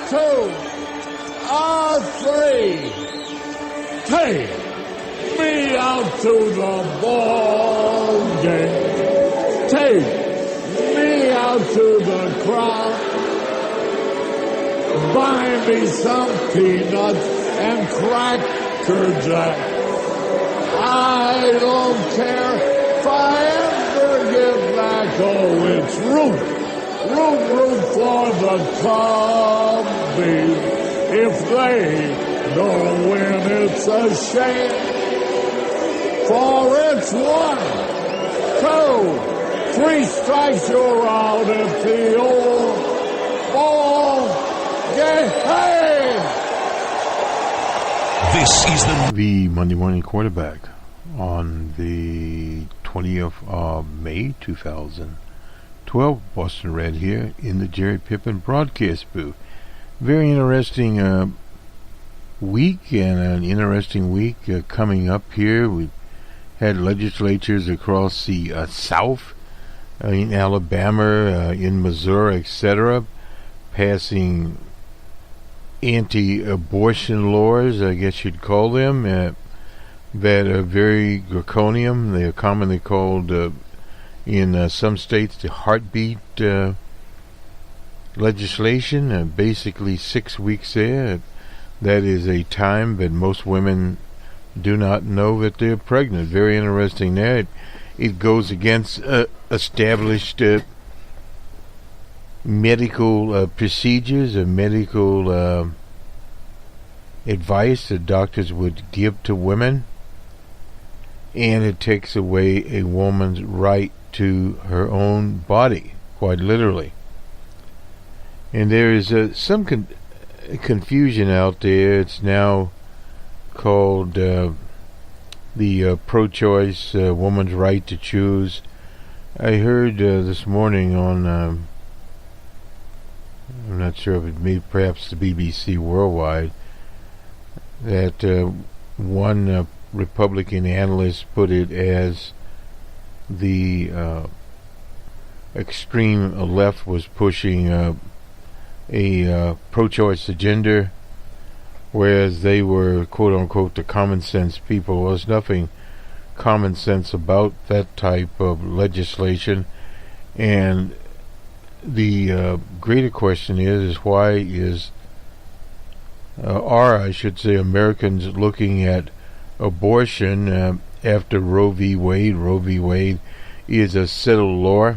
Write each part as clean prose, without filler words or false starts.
2, 3. Take me out to the ball game. Take me out to the crowd. Buy me some peanuts and Cracker Jack. I don't care if I ever get back. Oh, it's root for the Cubbies. If they don't win, it's a shame. For it's 1, 2, 3 strikes, you're out at the old ball game. Hey! This is the Monday Morning Quarterback on the 20th of May 2012. Boston Red here in the Jerry Pippin broadcast booth. Very interesting week, and an interesting week coming up here. We've had legislatures across the South, in Alabama, in Missouri, etc., passing anti-abortion laws, I guess you'd call them, that are very draconian. They are commonly called, in some states, the heartbeat legislation. Basically 6 weeks there. That is a time that most women do not know that they're pregnant. Very interesting there. It goes against established medical procedures and medical advice that doctors would give to women, and it takes away a woman's right to her own body, quite literally. And there is some confusion out there. It's now called the pro-choice woman's right to choose. I heard this morning on I'm not sure if it may perhaps the BBC Worldwide, that one Republican analyst put it as the extreme left was pushing a pro-choice agenda, whereas they were quote-unquote the common sense people. Well, there's nothing common sense about that type of legislation, and the greater question is why are I should say Americans looking at abortion after Roe v. Wade? Roe v. Wade is a settled law.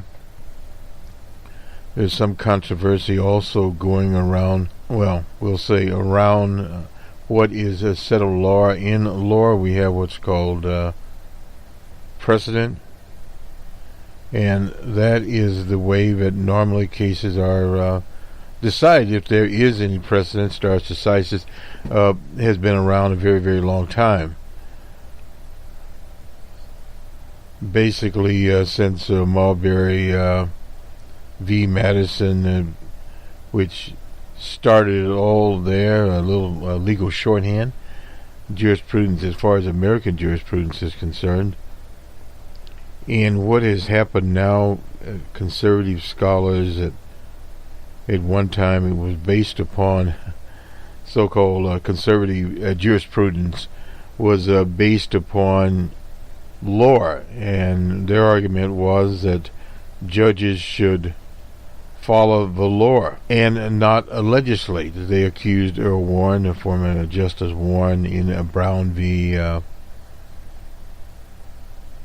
There's some controversy also going around, well, we'll say around what is a settled law. In law we have what's called precedent, and that is the way that normally cases are decided. If there is any precedent, stare decisis has been around a very, very long time. Basically, since Marbury v. Madison, which started it all there, a little legal shorthand, jurisprudence as far as American jurisprudence is concerned. And what has happened now, conservative scholars at one time it was based upon so-called conservative jurisprudence was based upon law, and their argument was that judges should follow the law and not legislate. They accused Earl Warren, the former Justice Warren, in Brown v.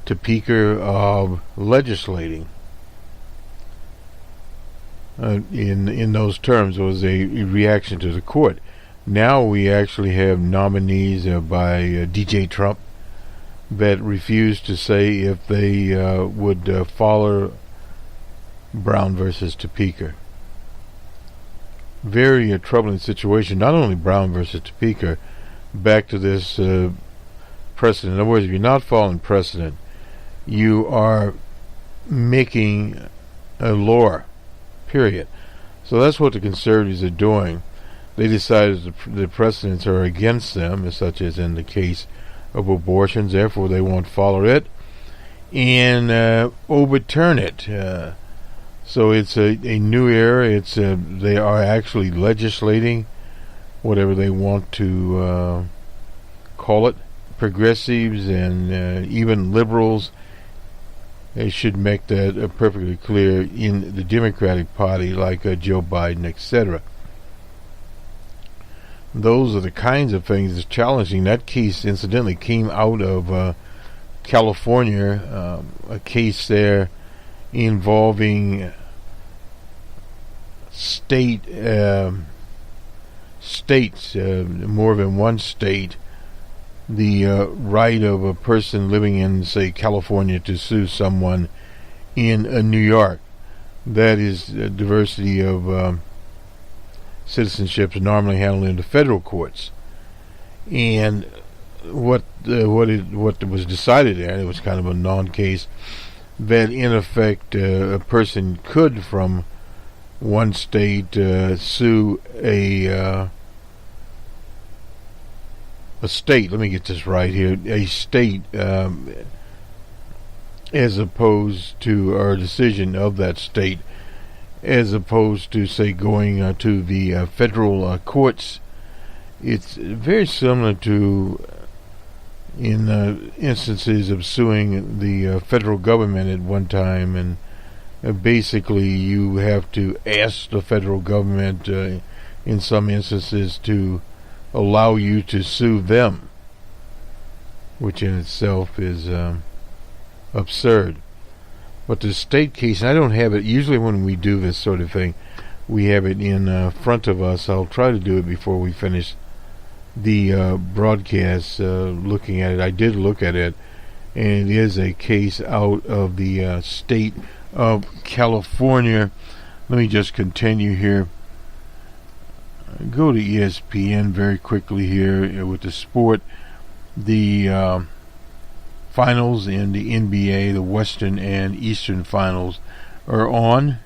Topeka of legislating. In those terms, it was a reaction to the court. Now we actually have nominees by DJ Trump that refuse to say if they would follow Brown versus Topeka. Very troubling situation. Not only Brown versus Topeka, back to this precedent. In other words, if you're not following precedent, you are making a law, period. So that's what the conservatives are doing. They decided the precedents are against them, such as in the case of abortions, therefore they won't follow it and overturn it. So it's a new era. They are actually legislating whatever they want to call it. Progressives and even liberals, they should make that perfectly clear in the Democratic Party, like Joe Biden, etc. Those are the kinds of things that's challenging. That case, incidentally, came out of California, a case there involving states, more than one state, the right of a person living in, say, California to sue someone in New York. That is diversity of citizenships normally handled in the federal courts. And what was decided there, it was kind of a non-case, that in effect a person could from one state sue a state, let me get this right here, a state as opposed to, or a decision of that state, as opposed to, say, going to the federal courts. It's very similar to in instances of suing the federal government at one time, and basically you have to ask the federal government in some instances to allow you to sue them, which in itself is absurd. But the state case, and I don't have it, usually when we do this sort of thing, we have it in front of us. I'll try to do it before we finish the broadcast, looking at it. I did look at it, and it is a case out of the state of California. Let me just continue here. Go to ESPN very quickly here with the sport. The finals in the NBA, the Western and Eastern finals, are on.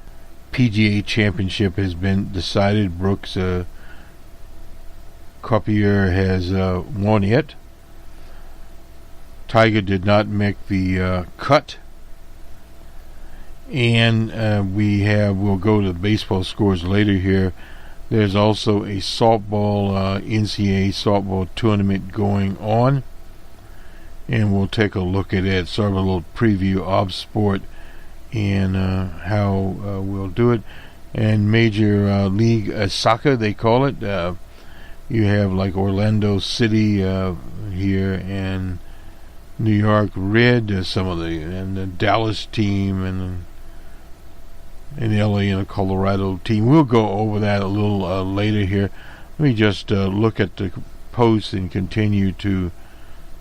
PGA Championship has been decided. Brooks Koepka has won it. Tiger did not make the cut. And we'll go to the baseball scores later here. There's also a softball, NCAA softball tournament going on, and we'll take a look at it, sort of a little preview of sport and how we'll do it. And Major League Soccer, they call it. You have like Orlando City here, and New York Red, some of and the Dallas team, and LA and a Colorado team. We'll go over that a little later here. Let me just look at the post and continue to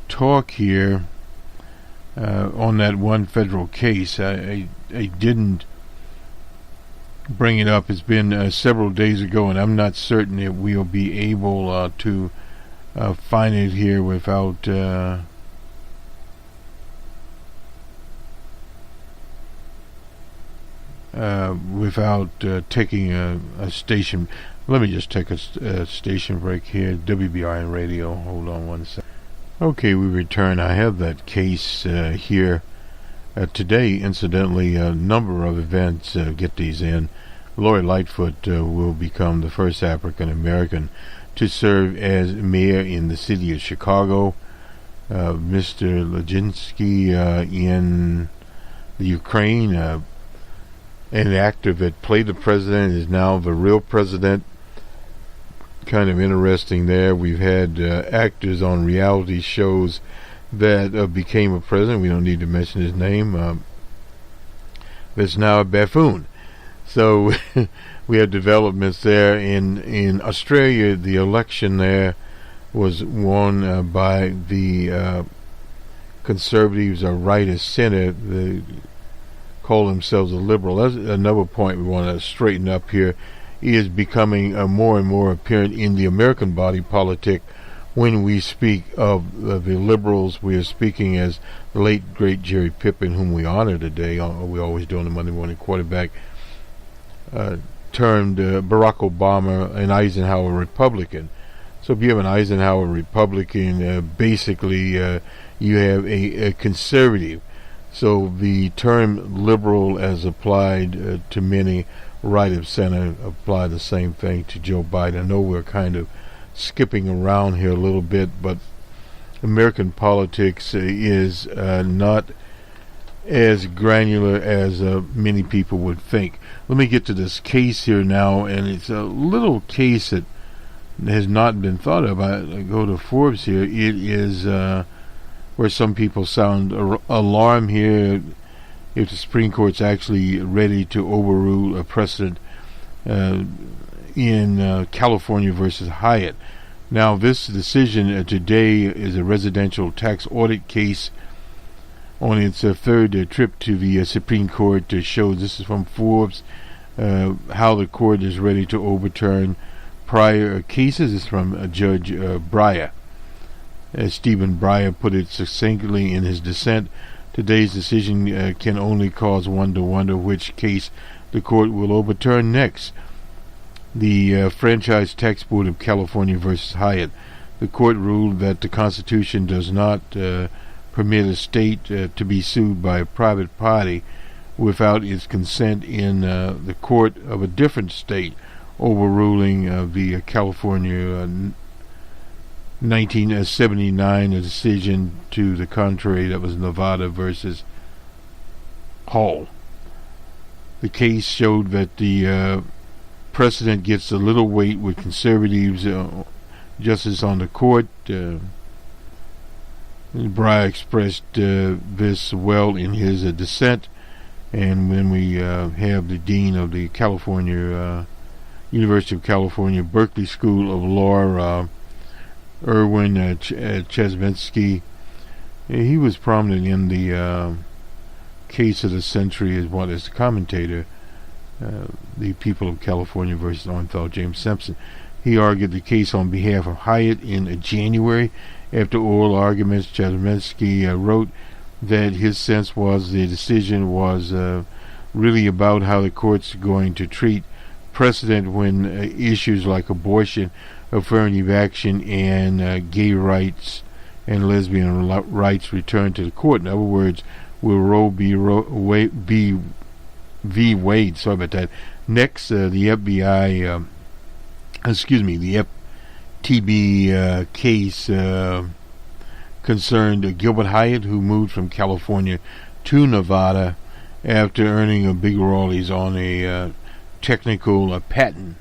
talk here on that one federal case. I didn't bring it up. It's been several days ago, and I'm not certain that we'll be able to find it here without taking a station. Let me just take a station break here. WBRN Radio. Hold on one second. Okay, we return. I have that case here. Today, incidentally, a number of events get these in. Lori Lightfoot will become the first African American to serve as mayor in the city of Chicago. Mr. Lejinsky in the Ukraine, an actor that played the president, is now the real president. Kind of interesting there. We've had actors on reality shows that became a president. We don't need to mention his name. That's now a buffoon. So we have developments there. In Australia, the election there was won by the Conservatives, or right of center. They call themselves a liberal. That's another point we want to straighten up here. Is becoming more and more apparent in the American body politic. When we speak of the liberals, we are speaking as the late, great Jerry Pippin, whom we honor today. We always do on the Monday Morning Quarterback, termed Barack Obama an Eisenhower Republican. So if you have an Eisenhower Republican, basically you have a conservative. So the term liberal, as applied to many right of center, apply the same thing to Joe Biden. I know we're kind of skipping around here a little bit, but American politics is not as granular as many people would think. Let me get to this case here now, and it's a little case that has not been thought of. I go to Forbes here. It is where some people sound alarm here if the Supreme Court's actually ready to overrule a precedent in California versus Hyatt. Now, this decision today is a residential tax audit case on its third trip to the Supreme Court to show, this is from Forbes, how the court is ready to overturn prior cases. Is from Judge Breyer. As Stephen Breyer put it succinctly in his dissent, today's decision can only cause one to wonder which case the court will overturn next. The Franchise Tax Board of California versus Hyatt. The court ruled that the Constitution does not permit a state to be sued by a private party without its consent in the court of a different state, overruling the California 1979 decision to the contrary. That was Nevada versus Hall. The case showed that the precedent gets a little weight with conservatives justice on the court. Breyer expressed this well in his dissent, and when we have the dean of the California University of California Berkeley School of Law, Erwin Chesbinski, he was prominent in the case of the century as the commentator, the people of California versus Orenthal James Simpson. He argued the case on behalf of Hyatt in January. After oral arguments, Chesbinski wrote that his sense was the decision was really about how the court's going to treat precedent when issues like abortion, affirmative action, and gay rights and lesbian rights return to the court. In other words, will Roe v. Wade, sorry about that. Next, the FBI, the FTB case concerned Gilbert Hyatt, who moved from California to Nevada after earning big royalties on a technical patent,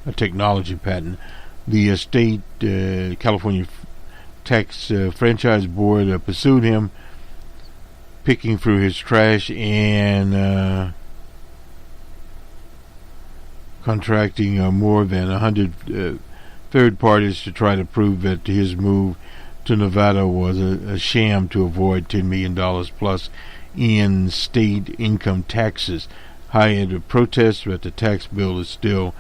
a technology patent. The state California Tax Franchise Board pursued him, picking through his trash and contracting more than 100 third parties to try to prove that his move to Nevada was a sham to avoid $10 million plus in state income taxes. Hyatt protests that the tax bill is still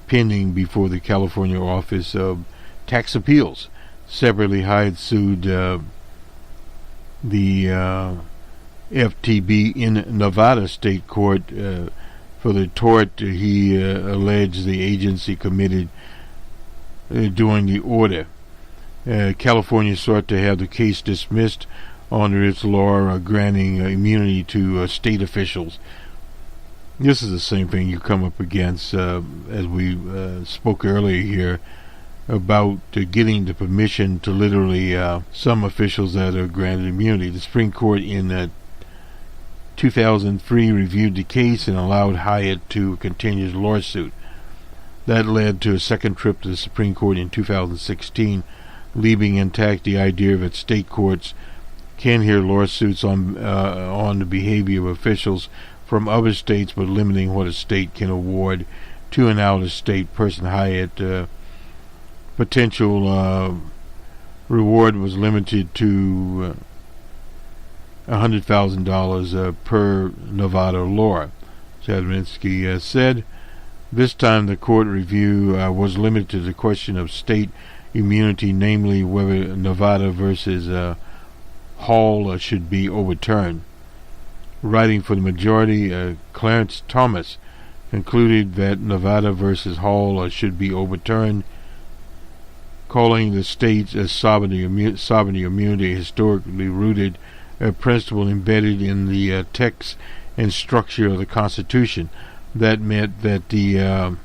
pending before the California Office of Tax Appeals. Separately, Hyatt sued the FTB in Nevada State Court for the tort he alleged the agency committed during the order. California sought to have the case dismissed under its law granting immunity to state officials. This is the same thing you come up against, as we spoke earlier here, about getting the permission to literally some officials that are granted immunity. The Supreme Court in 2003 reviewed the case and allowed Hyatt to continue his lawsuit. That led to a second trip to the Supreme Court in 2016, leaving intact the idea that state courts can hear lawsuits on the behavior of officials from other states, but limiting what a state can award to an out-of-state person. Hyatt potential reward was limited to $100,000 per Nevada law. Chesbinski said this time the court review was limited to the question of state immunity, namely whether Nevada versus Hall should be overturned. Writing for the majority, Clarence Thomas concluded that Nevada versus Hall should be overturned, calling the state's sovereignty immunity historically rooted a principle embedded in the text and structure of the Constitution. That meant that the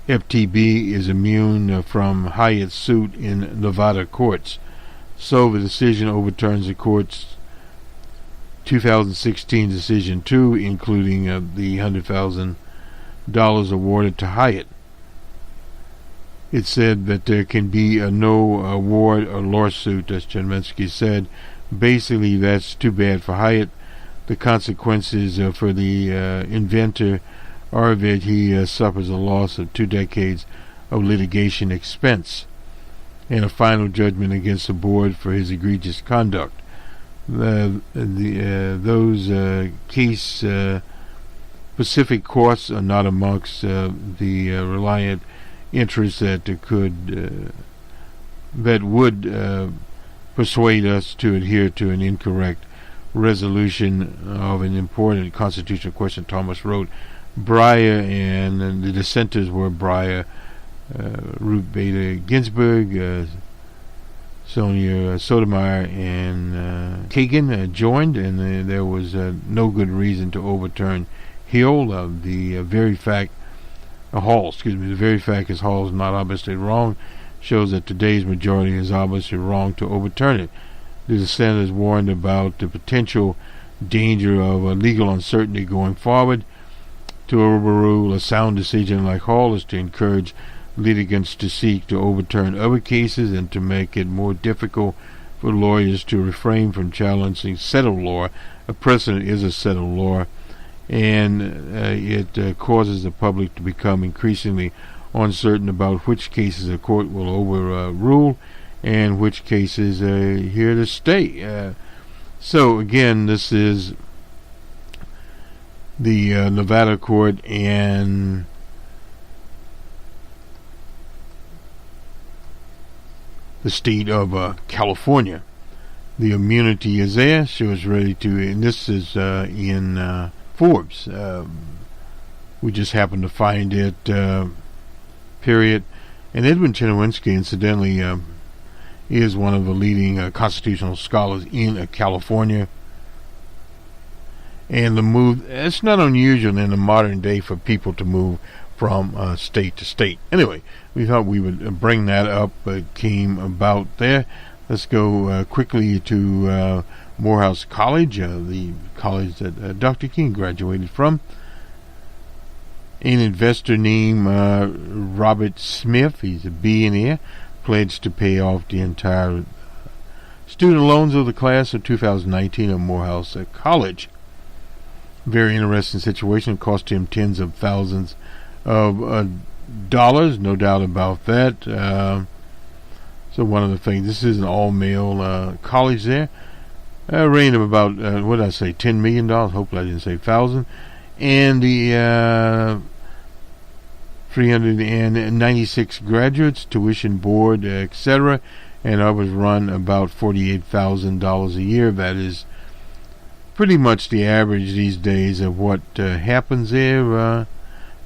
FTB is immune from Hyatt's suit in Nevada courts. So the decision overturns the court's 2016 decision too, including the $100,000 awarded to Hyatt. It said that there can be no award or lawsuit, as Chemerinsky said. Basically, that's too bad for Hyatt. The consequences for the inventor are that he suffers a loss of 2 decades of litigation expense and a final judgment against the board for his egregious conduct. Those case-specific costs are not amongst the reliant interests that would persuade us to adhere to an incorrect resolution of an important constitutional question. Thomas wrote. Breyer and the dissenters were Breyer, Ruth Bader Ginsburg, Sonia Sotomayor, and Kagan joined, and there was no good reason to overturn Hall. The very fact his Hall is not obviously wrong shows that today's majority is obviously wrong to overturn it. The dissenters warned about the potential danger of legal uncertainty going forward. To overrule a sound decision like Hall is to encourage litigants to seek to overturn other cases and to make it more difficult for lawyers to refrain from challenging settled law. A precedent is a settled law, and it causes the public to become increasingly uncertain about which cases a court will overrule and which cases are here to stay. So again, this is the Nevada court and the state of California. The immunity is there. She was ready to, and this is in Forbes. We just happened to find it, period. And Edwin Chemerinsky, incidentally, is one of the leading constitutional scholars in California. And the move, it's not unusual in the modern day for people to move from state to state. Anyway, we thought we would bring that up. It came about there. Let's go quickly to Morehouse College, the college that Dr. King graduated from. An investor named Robert Smith, he's a billionaire, pledged to pay off the entire student loans of the class of 2019 at Morehouse College. Very interesting situation. It cost him tens of thousands of dollars, no doubt about that. So one of the things, this is an all-male college there. Rate of about, what did I say, $10 million? Hopefully I didn't say thousand. And the 396 graduates, tuition, board, etc. And others run about $48,000 a year. That is pretty much the average these days of what happens there,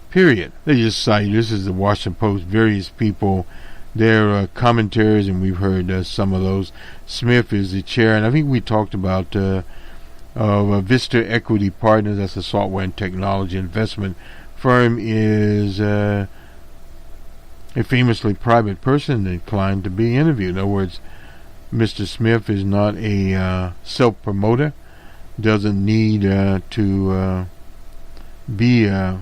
period. They just cite, this is the Washington Post, various people, their commentaries, and we've heard some of those. Smith is the chair, and I think we talked about of Vista Equity Partners, that's a software and technology investment firm, is a famously private person inclined to be interviewed. In other words, Mr. Smith is not a self-promoter, doesn't need to be a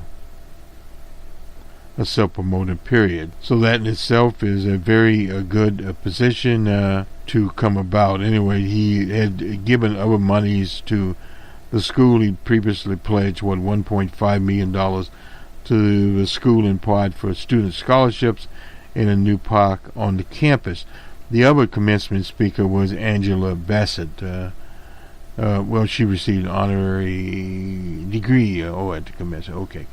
self-promoter, period. So that in itself is a very good position to come about. Anyway, he had given other monies to the school. He previously pledged, $1.5 million to the school in part for student scholarships in a new park on the campus. The other commencement speaker was Angela Bassett. She received an honorary degree at the commencement. Okay.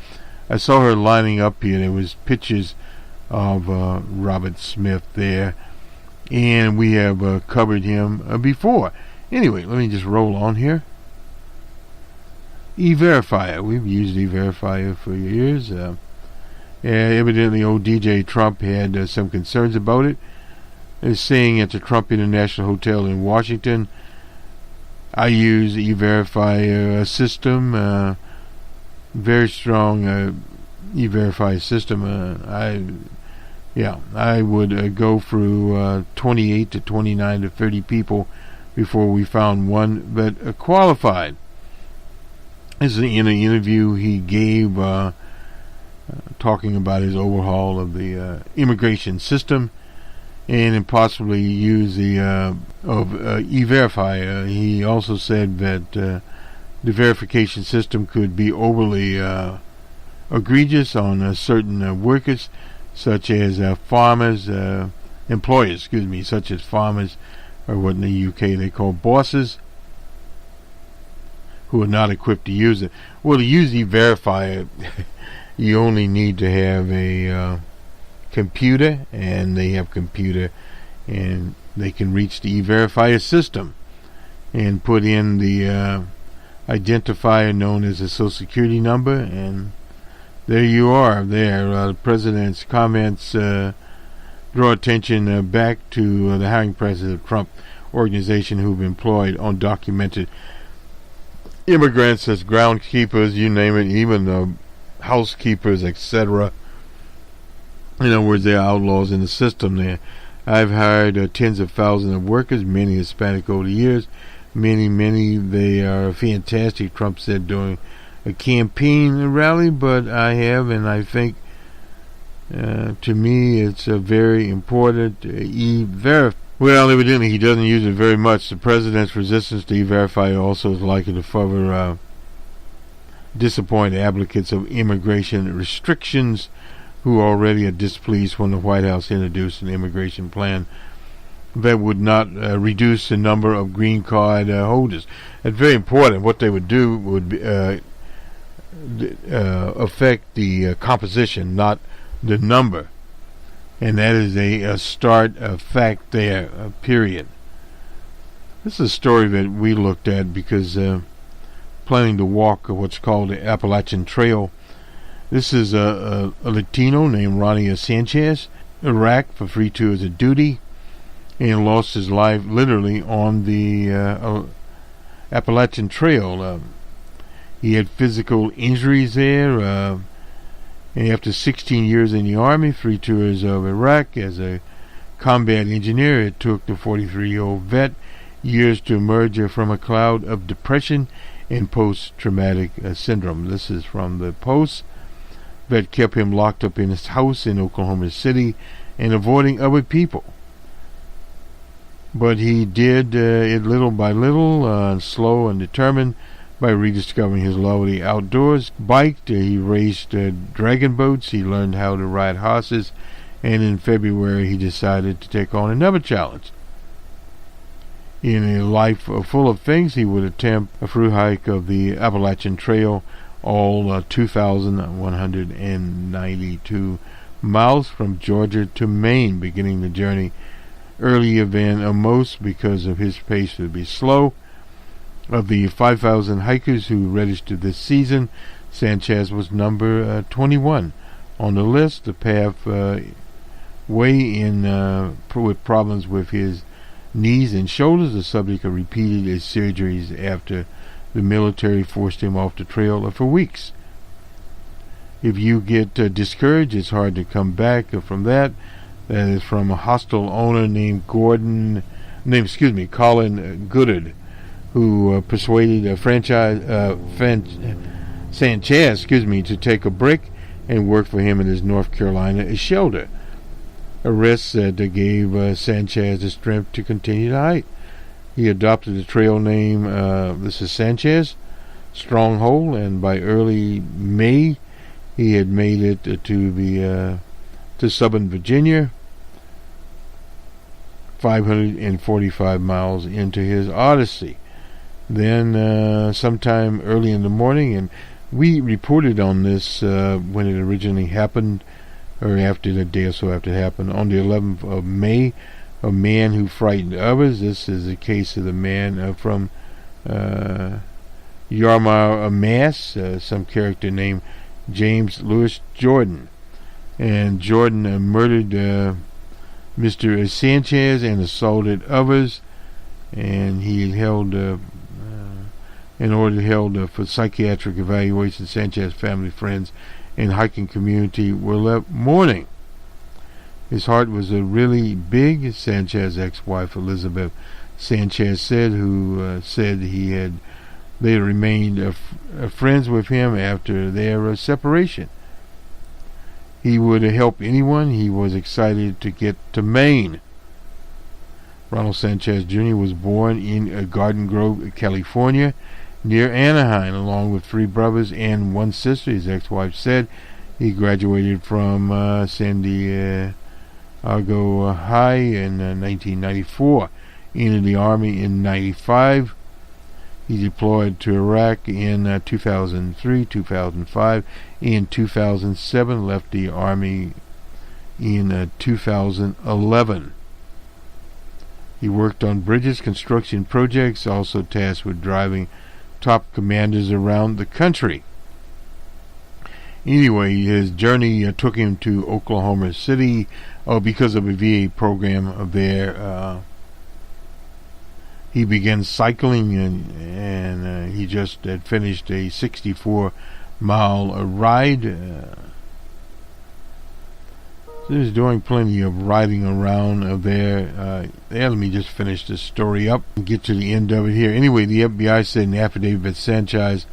I saw her lining up here. There was pictures of Robert Smith there, and we have covered him before. Anyway, let me just roll on here. E-Verifier. We've used E-Verifier for years. Evidently, old DJ Trump had some concerns about it. They're saying at the Trump International Hotel in Washington, I use E-Verify system, very strong E-Verify system. I would go through 28 to 29 to 30 people before we found one that qualified. This is in an interview he gave talking about his overhaul of the immigration system and possibly use the E-Verify. He also said that the verification system could be overly egregious on certain workers, such as employers, such as farmers, or what in the UK they call bosses, who are not equipped to use it. Well, to use E-Verify, you only need to have a computer, and they have computer, and they can reach the E-Verify system and put in the identifier known as a Social Security number, and there you are. The president's comments draw attention back to the hiring process of Trump organization who've employed undocumented immigrants as groundskeepers, you name it, even housekeepers, etc. In other words, they're outlaws in the system there. I've hired tens of thousands of workers, many Hispanic over the years. Many, they are fantastic, Trump said during a campaign rally, but I have, and I think, to me, it's a very important E-Verify. Well, evidently he doesn't use it very much. The president's resistance to E-Verify also is likely to further disappoint advocates of immigration restrictions who already are displeased when the White House introduced an immigration plan that would not reduce the number of green card holders. It's very important. What they would do would be, affect the composition, not the number. And that is a start, a fact there, period. This is a story that we looked at because planning to walk what's called the Appalachian Trail. This is a Latino named Ronnie Sanchez, Iraq, for 3 tours of duty, and lost his life literally on the Appalachian Trail. He had physical injuries there, and after 16 years in the Army, 3 tours of Iraq as a combat engineer, it took the 43-year-old vet years to emerge from a cloud of depression and post-traumatic syndrome. This is from the Post. That kept him locked up in his house in Oklahoma City and avoiding other people. But he did it little by little, slow and determined, by rediscovering his love of the outdoors. Biked, he raced dragon boats, he learned how to ride horses, and in February he decided to take on another challenge. In a life full of things, he would attempt a through hike of the Appalachian Trail, all 2,192 miles from Georgia to Maine, beginning the journey earlier than most because of his pace would be slow. Of the 5,000 hikers who registered this season, Sanchez was number 21 on the list. The path way in with problems with his knees and shoulders, the subject of repeated surgeries after the military forced him off the trail for weeks. If you get discouraged, it's hard to come back from that. That is from a hostile owner named Colin Goodard, who persuaded Sanchez, to take a break and work for him in his North Carolina shelter. Arrests that gave Sanchez the strength to continue to hike. He adopted the trail name, this is Sanchez, Stronghold, and by early May, he had made it to southern Virginia, 545 miles into his odyssey. Then, sometime early in the morning, and we reported on this when it originally happened, or after a day or so after it happened, on the 11th of May, a man who frightened others. This is a case of the man from Yarmouth, Mass, some character named James Lewis Jordan. And Jordan murdered Mr. Sanchez and assaulted others, and he held in order held for psychiatric evaluation. Sanchez family, friends, and hiking community were left mourning. His heart was really big, Sanchez's ex-wife Elizabeth Sanchez said, who said they remained friends with him after their separation. He would help anyone. He was excited to get to Maine. Ronald Sanchez Jr. was born in Garden Grove, California, near Anaheim, along with 3 brothers and 1 sister. His ex-wife said he graduated from San Diego High in 1994. Entered the Army in 95. He deployed to Iraq in 2003, 2005, and 2007. Left the Army in 2011. He worked on bridges, construction projects, also tasked with driving top commanders around the country. Anyway, his journey took him to Oklahoma City because of a VA program there. He began cycling, and he just had finished a 64-mile ride. So he was doing plenty of riding around there. Let me just finish this story up and get to the end of it here. Anyway, the FBI said in the affidavit that Sanchez,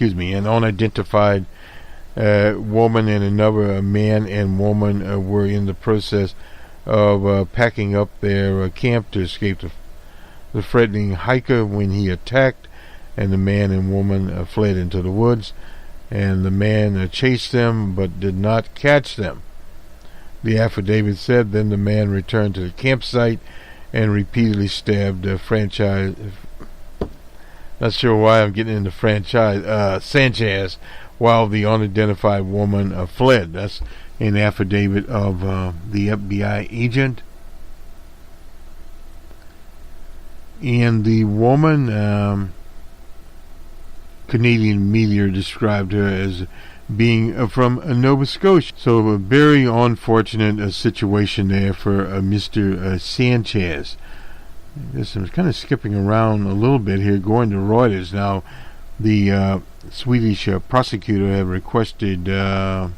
an unidentified woman and another man and woman were in the process of packing up their camp to escape the threatening hiker when he attacked, and the man and woman fled into the woods, and the man chased them but did not catch them. The affidavit said then the man returned to the campsite and repeatedly stabbed franchise. Not sure why I'm getting into Sanchez, while the unidentified woman fled. That's an affidavit of the FBI agent. And the woman, Canadian media described her as being from Nova Scotia. So a very unfortunate situation there for Mr. Sanchez. I'm kind of skipping around a little bit here, going to Reuters now. The Swedish prosecutor have requested Julian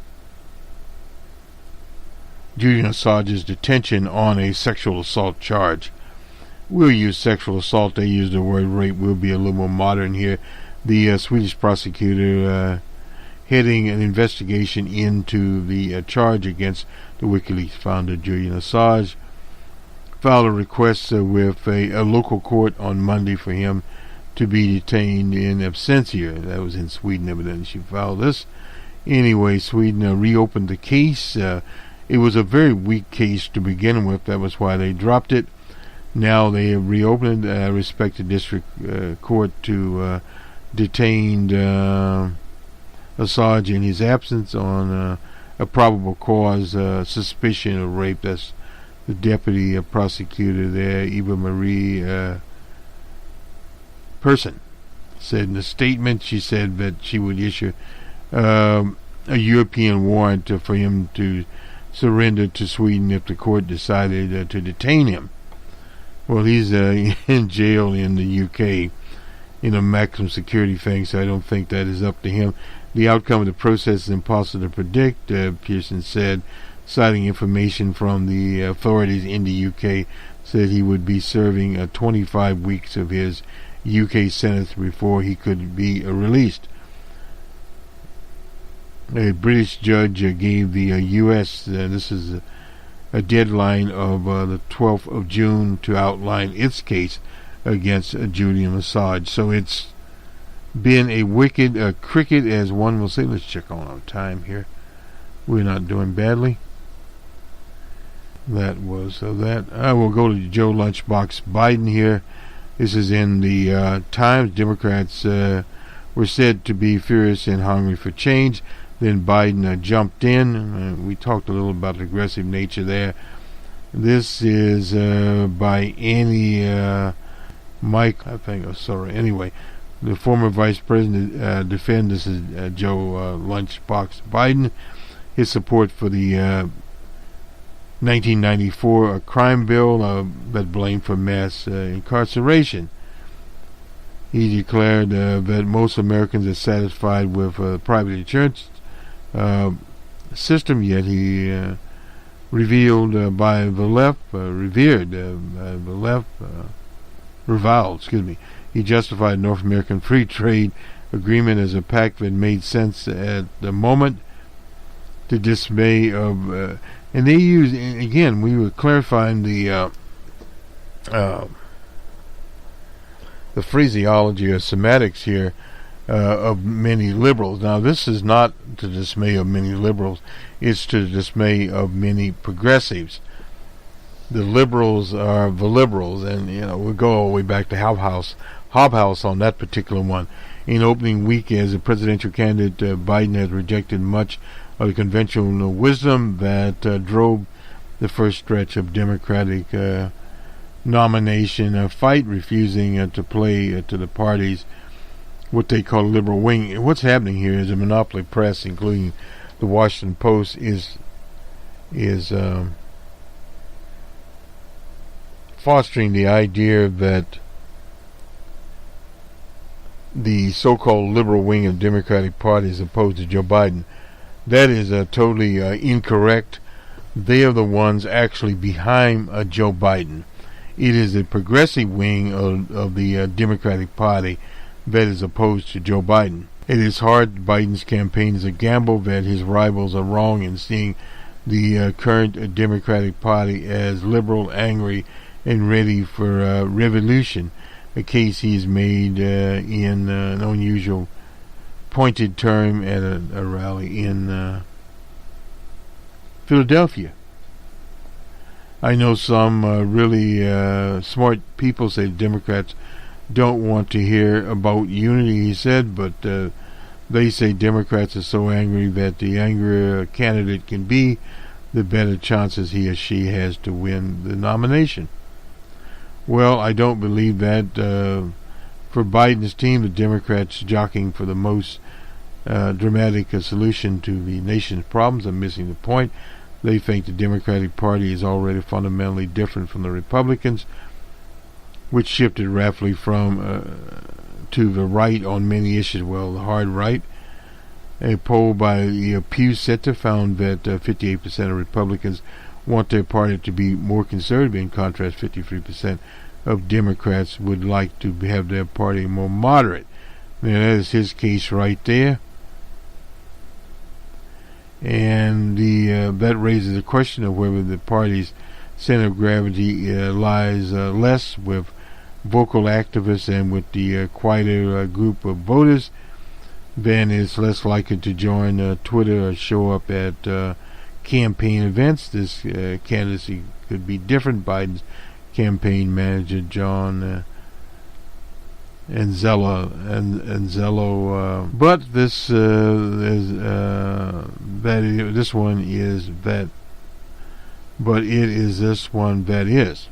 Assange's detention on a sexual assault charge. We'll use sexual assault. They use the word rape. We'll be a little more modern here. The Swedish prosecutor heading an investigation into the charge against the WikiLeaks founder Julian Assange filed a request with a local court on Monday for him to be detained in absentia. That was in Sweden, evidently. She filed this. Anyway, Sweden reopened the case. It was a very weak case to begin with. That was why they dropped it. Now they have reopened it. Respected district court to detain Assange in his absence on a probable cause suspicion of rape. That's the deputy prosecutor there, Eva Marie Persson, said in a statement. She said that she would issue a European warrant for him to surrender to Sweden if the court decided to detain him. Well, he's in jail in the UK in a maximum security thing, so I don't think that is up to him. The outcome of the process is impossible to predict, Pearson said, citing information from the authorities in the UK, said he would be serving 25 weeks of his UK sentence before he could be released. A British judge gave the US, this is a deadline of the 12th of June to outline its case against Julian Assange. So it's been a wicked cricket, as one will say. Let's check on our time here. We're not doing badly. That was that. I will go to Joe Lunchbox Biden here. This is in the Times. Democrats were said to be furious and hungry for change. Then Biden jumped in. We talked a little about the aggressive nature there. This is by Annie Mike, I think. Anyway, the former vice president defended. This is Joe Lunchbox Biden. His support for the 1994 crime bill that blamed for mass incarceration. He declared that most Americans are satisfied with private insurance system, yet he reviled by the left. He justified North American free trade agreement as a pact that made sense at the moment. The dismay of and they use, again, we were clarifying the phraseology or semantics here of many liberals. Now, this is not to the dismay of many liberals, it's to the dismay of many progressives. The liberals are the liberals, and we'll go all the way back to Hobhouse on that particular one. In opening week as a presidential candidate, Biden has rejected much of the conventional wisdom that drove the first stretch of Democratic nomination fight, refusing to play to the party's what they call liberal wing. And what's happening here is a monopoly press, including the Washington Post, is fostering the idea that the so-called liberal wing of the Democratic Party is opposed to Joe Biden. That is totally incorrect. They are the ones actually behind Joe Biden. It is the progressive wing of the Democratic Party that is opposed to Joe Biden. It is hard. Biden's campaign is a gamble that his rivals are wrong in seeing the current Democratic Party as liberal, angry, and ready for revolution. A case he has made in an unusual pointed term at a rally in Philadelphia. I know some really smart people say Democrats don't want to hear about unity, he said, but they say Democrats are so angry that the angrier a candidate can be, the better chances he or she has to win the nomination. Well, I don't believe that. For Biden's team, the Democrats jockeying for the most dramatic solution to the nation's problems are missing the point. They think the Democratic Party is already fundamentally different from the Republicans, which shifted rapidly from to the right on many issues. Well, the hard right. A poll by the Pew Center found that 58% of Republicans want their party to be more conservative. In contrast, 53% of Democrats would like to have their party more moderate. Now, that is his case right there. And that raises the question of whether the party's center of gravity lies less with vocal activists and with the quieter group of voters than is less likely to join Twitter or show up at campaign events. This candidacy could be different. Biden's campaign manager John Anzello, but this this one is that, but it is this one that is.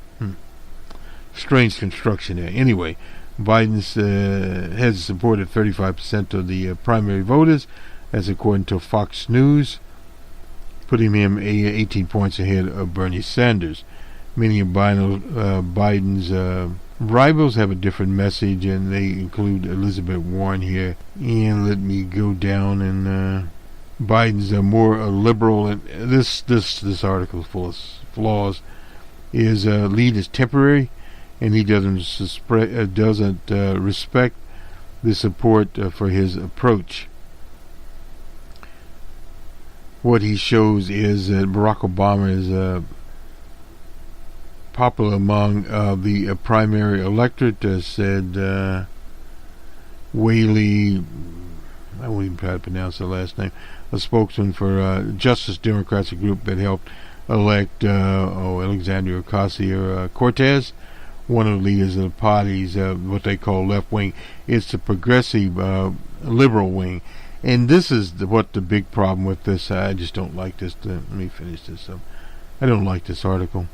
Strange construction there. Anyway, Biden's has supported 35% of the primary voters, as according to Fox News, putting him 18 points ahead of Bernie Sanders. Many of Biden's rivals have a different message, and they include Elizabeth Warren here. And let me go down, and Biden's more liberal. And this article is full of flaws. His lead is temporary, and he doesn't respect the support for his approach. What he shows is that Barack Obama is popular among the primary electorate, said Whaley, I won't even try to pronounce her last name, a spokesman for Justice Democrats, a group that helped elect Alexandria Ocasio-Cortez, one of the leaders of the party's what they call left wing. It's the progressive liberal wing. And this is what the big problem with this. I just don't like this. Let me finish this up. I don't like this article.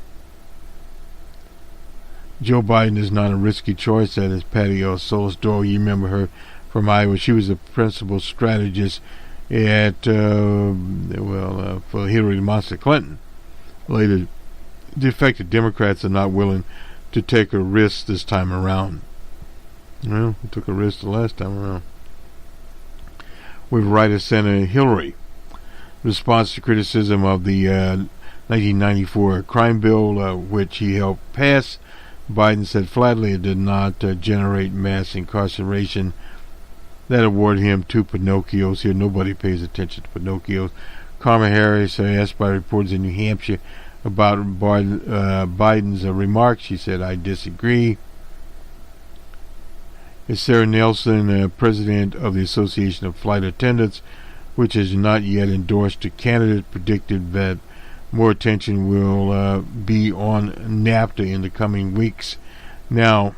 Joe Biden is not a risky choice. That is Patty Solis-Doyle. You remember her from Iowa. She was a principal strategist at for Hillary Monster Clinton. Later, the defected Democrats are not willing to take a risk this time around. Well, he took a risk the last time around. With writer Senator Hillary. Response to criticism of the 1994 crime bill, which he helped pass, Biden said flatly it did not generate mass incarceration. That awarded him 2 Pinocchios here. Nobody pays attention to Pinocchios. Kamala Harris, asked by reporters in New Hampshire about Biden's remarks, she said, "I disagree." Sarah Nelson, president of the Association of Flight Attendants, which has not yet endorsed a candidate, predicted that more attention will be on NAFTA in the coming weeks. Now,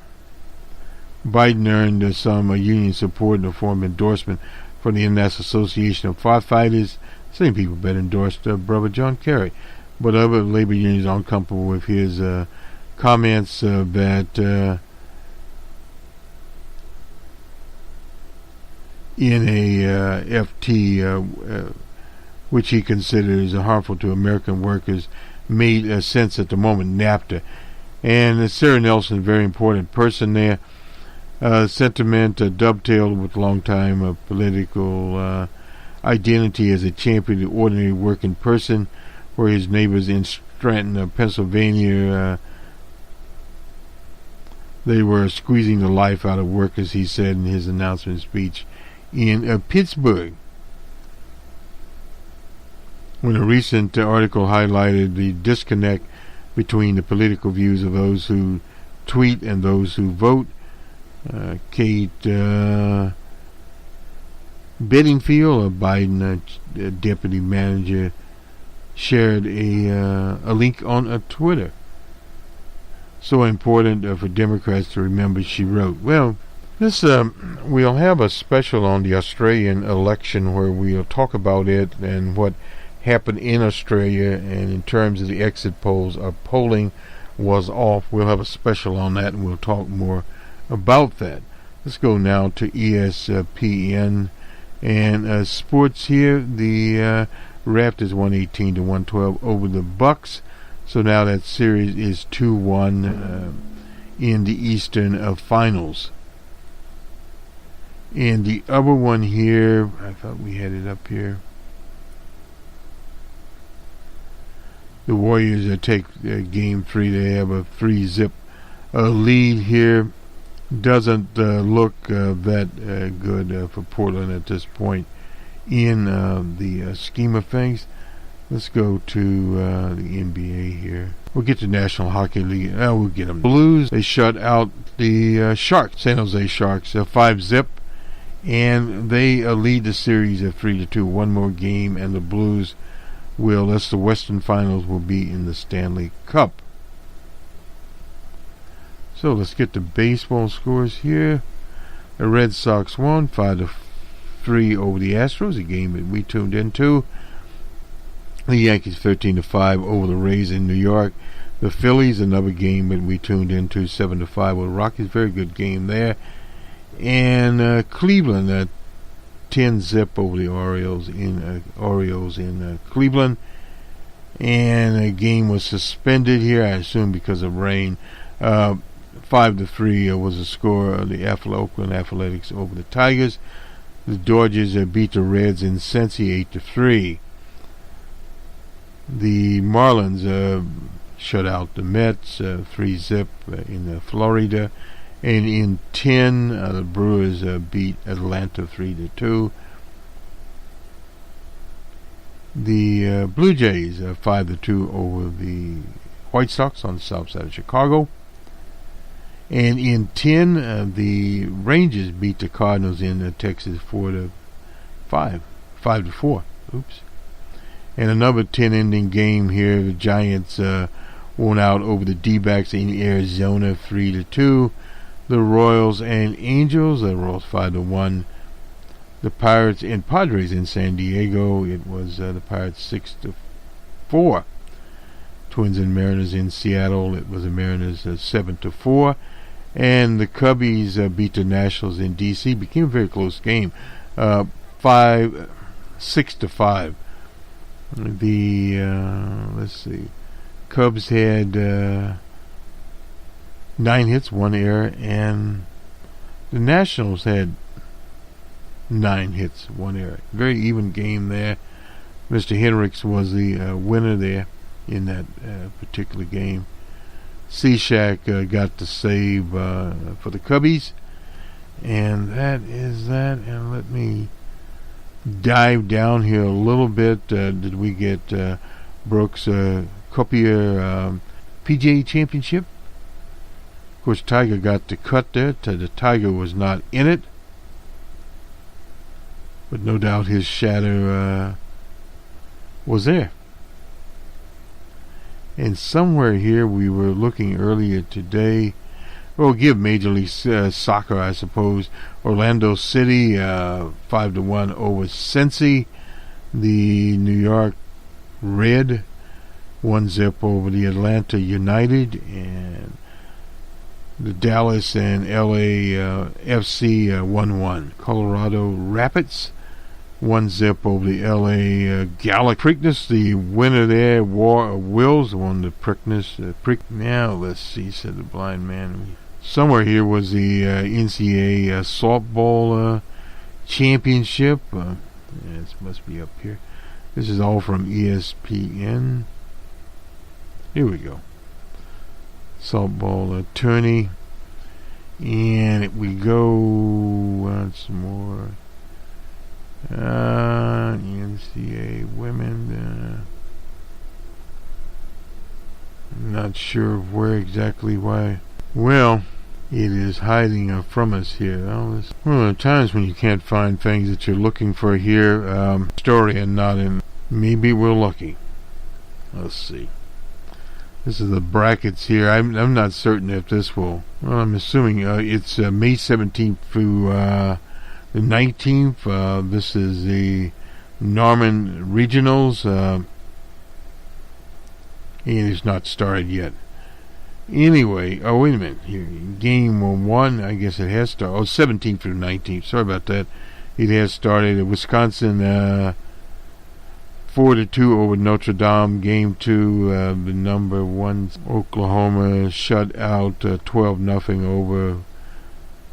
Biden earned some union support in the form of endorsement from the International Association of Firefighters. Same people that endorsed brother John Kerry. But other labor unions aren't comfortable with his comments that in a FT, which he considers harmful to American workers, made sense at the moment, NAFTA. And Sarah Nelson, a very important person there. Sentiment dovetailed with long-time political identity as a champion of the ordinary working person, where his neighbors in Stratton, Pennsylvania, they were squeezing the life out of workers, he said in his announcement speech in Pittsburgh. When a recent article highlighted the disconnect between the political views of those who tweet and those who vote, Kate Bedingfield, a Biden deputy manager, shared a link on Twitter. So important for Democrats to remember, she wrote. Well, this we'll have a special on the Australian election where we'll talk about it and what happened in Australia, and in terms of the exit polls, polling was off. We'll have a special on that, and we'll talk more about that. Let's go now to ESPN and sports here. The Raptors 118-112 over the Bucks. So now that series is 2-1 in the Eastern Finals. And the other one here, I thought we had it up here. The Warriors take game 3. They have a 3-zip lead here. Doesn't look that good for Portland at this point in the scheme of things. Let's go to the NBA here. We'll get to National Hockey League. We'll get them. Blues, they shut out the Sharks, San Jose Sharks, 5-zip. And they lead the series at 3-2. One more game, and the Blues will, that's the Western Finals, will be in the Stanley Cup. So let's get the baseball scores here. The Red Sox won 5-3 over the Astros, a game that we tuned into. The Yankees 13-5 over the Rays in New York. The Phillies, another game that we tuned into, 7-5 over the Rockies. Very good game there. And Cleveland, 10-zip over the Orioles in Cleveland. And a game was suspended here, I assume because of rain. 5-3 was the score of the Oakland Athletics over the Tigers. The Dodgers beat the Reds in Cincy 8-3. The Marlins shut out the Mets 3-zip in Florida. And in 10, the Brewers beat Atlanta 3-2. The Blue Jays 5-2 over the White Sox on the south side of Chicago. And in 10, the Rangers beat the Cardinals in Texas 5-4. Oops. And another 10-inning game here. The Giants won out over the D-backs in Arizona 3-2. The Royals and Angels, the Royals 5-1. The Pirates and Padres in San Diego, it was the Pirates 6-4. Twins and Mariners in Seattle, it was the Mariners 7-4. And the Cubbies beat the Nationals in D.C. Became a very close game, 6-5. The let's see, Cubs had 9 hits, 1 error, and The Nationals had 9 hits, 1 error. Very even game there. Mr. Hendricks was the winner there in that particular game. Cishak got the save for the Cubbies. And that is that. And let me dive down here a little bit. Did we get Brooks Kopier PGA Championship? Of course, Tiger got the cut there. The Tiger was not in it. But no doubt his shadow was there. And somewhere here we were looking earlier today. We'll give Major League Soccer, I suppose. Orlando City 5-1 over Cincy. The New York Red 1-0 over the Atlanta United, and the Dallas and LA FC 1-1. Colorado Rapids 1-0 over the LA Galaxy. Preakness, the winner there, War of Wills, won the Preakness. Now, let's see, said the blind man. Somewhere here was the NCAA softball championship. It must be up here. This is all from ESPN. Here we go. Softball attorney. And we go some more. NCAA women. I'm not sure of where exactly why. Well, it is hiding from us here. One of the times when you can't find things that you're looking for here. Story and not in. Maybe we're lucky. Let's see. This is the brackets here. I'm not certain if this will. Well, I'm assuming it's May 17th through the 19th. This is the Norman Regionals. And it's not started yet. Anyway, wait a minute. Here, game 1, I guess it has started. 17th through 19th. Sorry about that. It has started. Wisconsin 4-2 over Notre Dame. Game 2, the number 1 Oklahoma shut out 12-0 over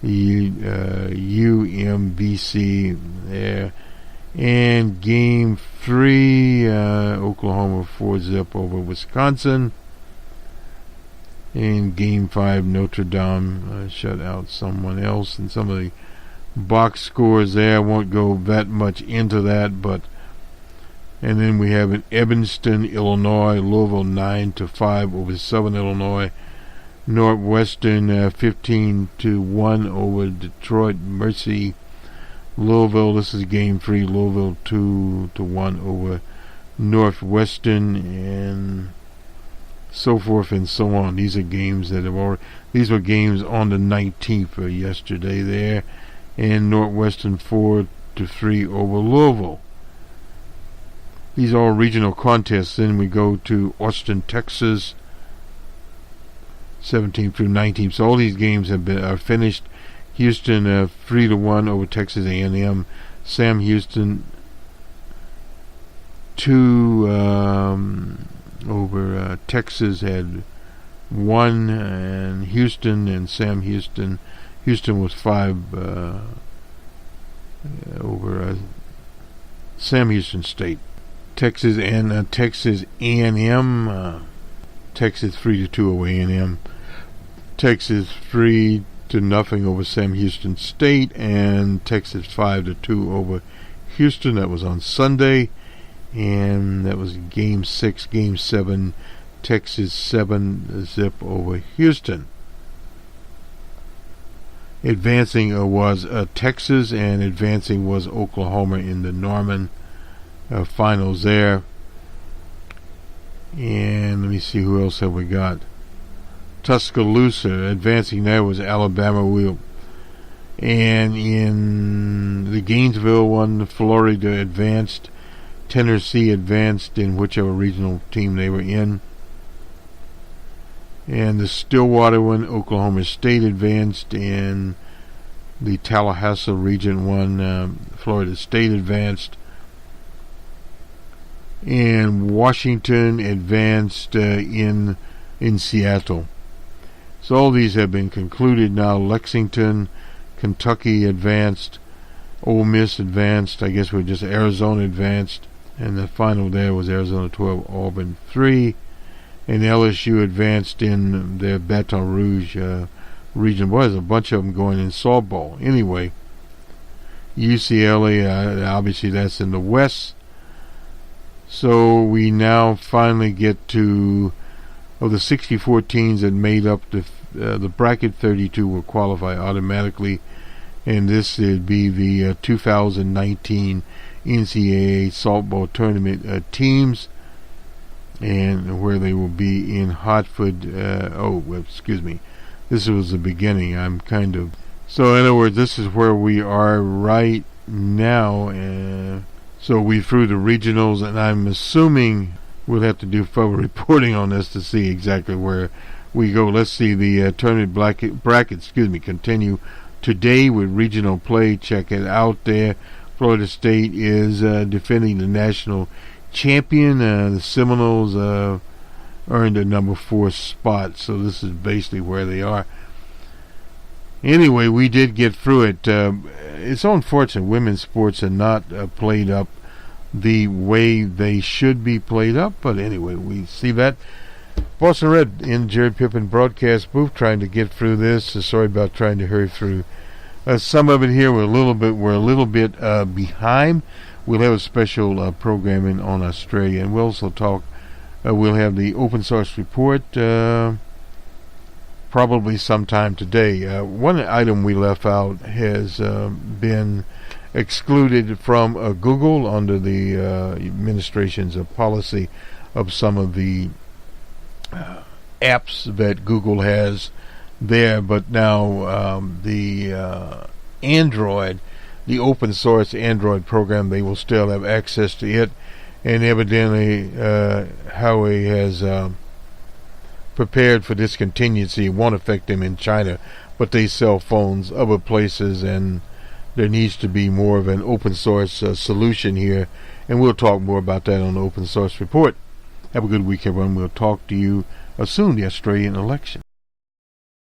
UMBC there. And game 3, Oklahoma 4-0 over Wisconsin. In game 5, Notre Dame shut out someone else. And some of the box scores there, I won't go that much into that, but and then we have in Evanston, Illinois, Louisville 9-5 over Southern Illinois. Northwestern 15-1 over Detroit Mercy. Louisville, this is game 3. Louisville 2-1 over Northwestern, and so forth and so on. These are games that have already. These were games on the 19th yesterday there, and Northwestern 4-3 over Louisville. These are all regional contests. Then we go to Austin, Texas, 17th through 19th. So all these games are finished. Houston 3-1 over Texas A&M. Sam Houston 2 over Texas had 1, and Houston and Sam Houston. Houston was 5 over Sam Houston State. Texas and Texas A&M. Texas 3-2 over A&M. Texas 3-0 over Sam Houston State, and Texas 5-2 over Houston. That was on Sunday, and that was game 6. Game 7, Texas 7-0 over Houston. Advancing was Texas, and advancing was Oklahoma in the Norman finals there. And let me see, who else have we got? Tuscaloosa advancing there was Alabama Wheel. And in the Gainesville one, Florida advanced. Tennessee advanced in whichever regional team they were in. And the Stillwater one, Oklahoma State advanced. And the Tallahassee region one, Florida State advanced. And Washington advanced in Seattle. So all these have been concluded now. Lexington Kentucky advanced. Ole Miss advanced. I guess we're just Arizona advanced. And the final there was Arizona 12, Auburn 3. And LSU advanced in their Baton Rouge region. Boy, there's a bunch of them going in softball. Anyway, UCLA, obviously that's in the West. So we now finally get to, of the 64 teams that made up the bracket, 32 will qualify automatically. And this would be the 2019 NCAA softball tournament teams, and where they will be in Hartford. Excuse me. This was the beginning. So in other words, this is where we are right now. So we threw the regionals, and I'm assuming we'll have to do further reporting on this to see exactly where we go. Let's see the tournament brackets. Continue today with regional play. Check it out there. Florida State is defending the national champion. The Seminoles earned the number 4 spot, so this is basically where they are. Anyway, we did get through it. It's unfortunate women's sports are not played up the way they should be played up, but anyway, we see that. Boston Red in Jerry Pippin broadcast booth, trying to get through this. Sorry about trying to hurry through some of it here. We're a little bit behind. We'll have a special programming on Australia, and we'll also talk. We'll have the open source report probably sometime today. One item we left out has been excluded from Google under the administration's policy of some of the apps that Google has there, but now the Android, the open source Android program, they will still have access to it, and evidently Huawei has prepared for this contingency. It won't affect them in China, but they sell phones other places, and there needs to be more of an open source solution here, and we'll talk more about that on the open source report. Have a good week, everyone. We'll talk to you soon, the Australian election.